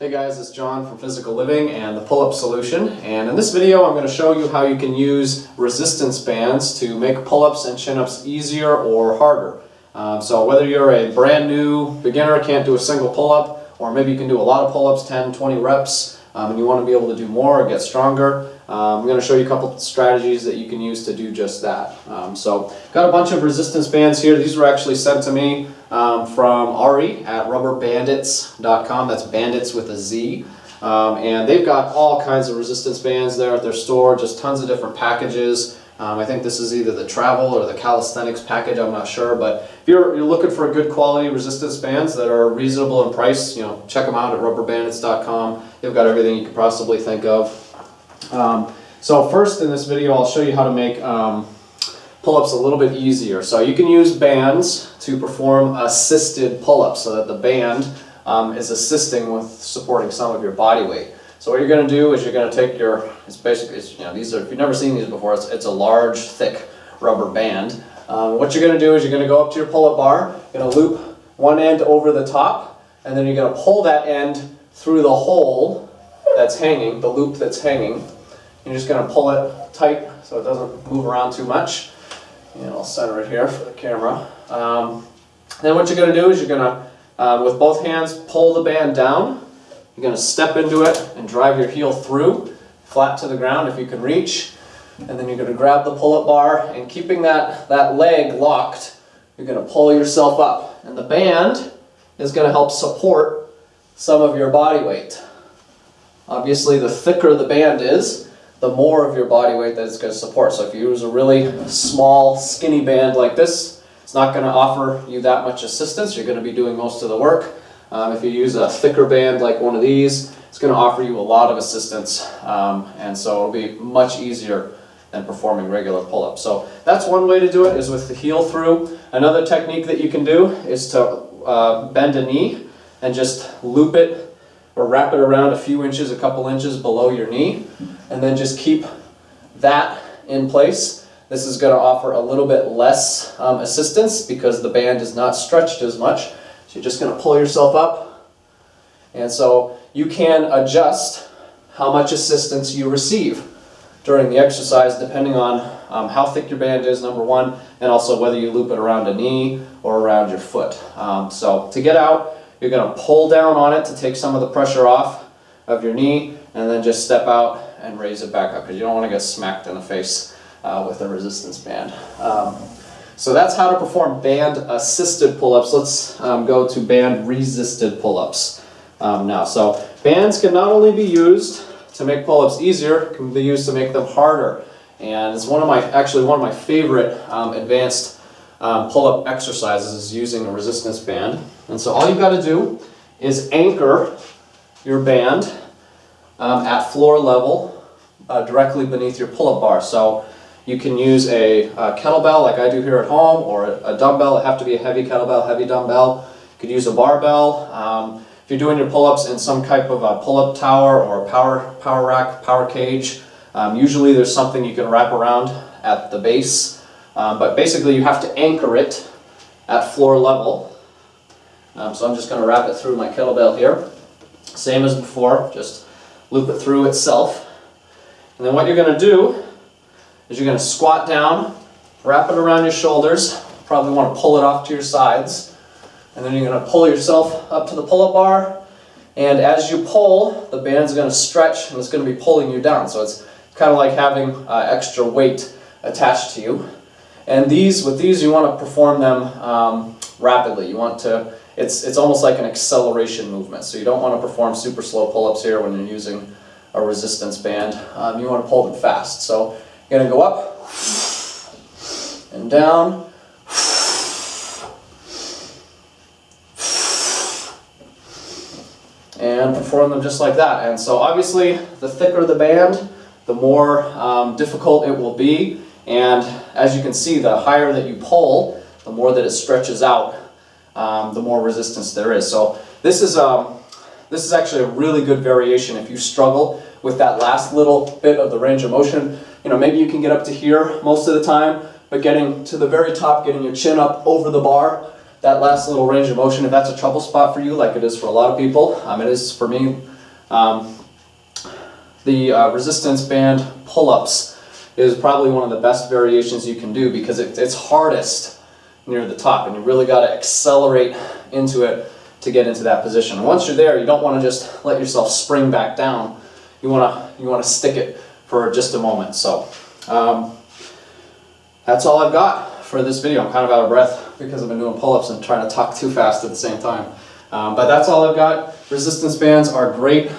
Hey guys, it's John from Physical Living and the Pull-Up Solution, and in this video I'm going to show you how you can use resistance bands to make pull-ups and chin-ups easier or harder. So whether you're a brand new beginner, can't do a single pull-up, or maybe you can do a lot of pull-ups, 10, 20 reps, and you want to be able to do more or get stronger, I'm going to show you a couple strategies that you can use to do just that. So got a bunch of resistance bands here. These were actually sent to me from Ari at rubberbandits.com. That's bandits with a Z. And they've got all kinds of resistance bands there at their store, just tons of different packages. I think this is either the travel or the calisthenics package, I'm not sure, but if you're looking for a good quality resistance bands that are reasonable in price, check them out at rubberbandits.com. They've got everything you could possibly think of. So first in this video I'll show you how to make pull-ups a little bit easier. So you can use bands to perform assisted pull-ups so that the band is assisting with supporting some of your body weight. So what you're going to do is you're going to take your, these are, if you've never seen these before, it's a large, thick rubber band. What you're going to do is you're going to go up to your pull-up bar, you're going to loop one end over the top, and then you're going to pull that end through the hole that's hanging, the loop that's hanging. You're just going to pull it tight so it doesn't move around too much. And I'll center it here for the camera. Then what you're going to do is you're going to, with both hands, pull the band down. You're going to step into it and drive your heel through, flat to the ground if you can reach. And then you're going to grab the pull-up bar, and keeping that leg locked, you're going to pull yourself up. And the band is going to help support some of your body weight. Obviously, the thicker the band is, the more of your body weight that it's going to support. So if you use a really small, skinny band like this, it's not going to offer you that much assistance. You're going to be doing most of the work. If you use a thicker band like one of these, it's going to offer you a lot of assistance, and so it'll be much easier than performing regular pull-ups. So that's one way to do it, is with the heel through. Another technique that you can do is to bend a knee and just loop it or wrap it around a few inches, a couple inches below your knee, and then just keep that in place. This is going to offer a little bit less assistance because the band is not stretched as much. So you're just going to pull yourself up, and so you can adjust how much assistance you receive during the exercise depending on how thick your band is, number one, and also whether you loop it around a knee or around your foot. So to get out, you're going to pull down on it to take some of the pressure off of your knee, and then just step out and raise it back up because you don't want to get smacked in the face with a resistance band. So that's how to perform band-assisted pull-ups. Let's go to band-resisted pull-ups now. So bands can not only be used to make pull-ups easier, can be used to make them harder. And it's one of my favorite advanced pull-up exercises is using a resistance band. And so all you've got to do is anchor your band at floor level directly beneath your pull-up bar. So you can use a kettlebell like I do here at home, or a dumbbell. It have to be a heavy kettlebell, heavy dumbbell. You could use a barbell. If you're doing your pull-ups in some type of a pull-up tower or a power rack, power cage, usually there's something you can wrap around at the base. But basically you have to anchor it at floor level. So I'm just going to wrap it through my kettlebell here. Same as before, just loop it through itself. And then what you're going to do is you're going to squat down, wrap it around your shoulders, probably want to pull it off to your sides, and then you're going to pull yourself up to the pull-up bar, and as you pull, the band's going to stretch and it's going to be pulling you down. So it's kind of like having extra weight attached to you. And with these you want to perform them rapidly. You want to, it's almost like an acceleration movement. So you don't want to perform super slow pull-ups here when you're using a resistance band. You want to pull them fast. So you're going to go up and down, and perform them just like that. And so obviously the thicker the band, the more difficult it will be. And as you can see, the higher that you pull, the more that it stretches out, the more resistance there is. So this is actually a really good variation if you struggle with that last little bit of the range of motion. Maybe you can get up to here most of the time, but getting to the very top, getting your chin up over the bar, that last little range of motion, if that's a trouble spot for you, like it is for a lot of people, it is for me The resistance band pull-ups is probably one of the best variations you can do because it's hardest near the top, and you really got to accelerate into it to get into that position. And once you're there, you don't want to just let yourself spring back down. You want to stick it for just a moment. So that's all I've got for this video. I'm kind of out of breath because I've been doing pull-ups and trying to talk too fast at the same time. But that's all I've got. Resistance bands are great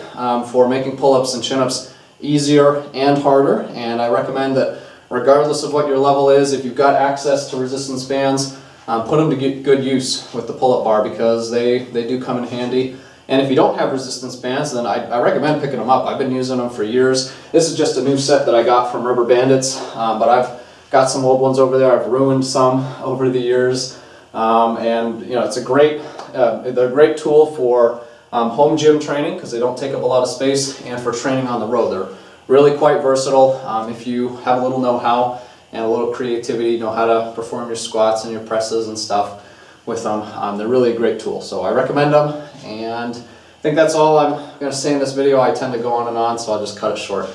for making pull-ups and chin-ups easier and harder, and I recommend that regardless of what your level is, if you've got access to resistance bands, put them to get good use with the pull-up bar because they do come in handy. And if you don't have resistance bands, then I recommend picking them up. I've been using them for years. This is just a new set that I got from Rubber Bandits, but I've got some old ones over there. I've ruined some over the years, and you know, it's a great, they're a great tool for home gym training because they don't take up a lot of space, and for training on the road. They're really quite versatile. If you have a little know-how and a little creativity, know how to perform your squats and your presses and stuff with them, they're really a great tool. So I recommend them, and I think that's all I'm going to say in this video. I tend to go on and on, so I'll just cut it short.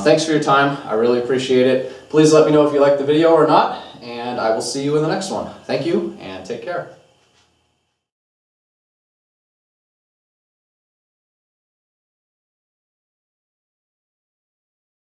Thanks for your time. I really appreciate it. Please let me know if you liked the video or not, and I will see you in the next one. Thank you, and take care.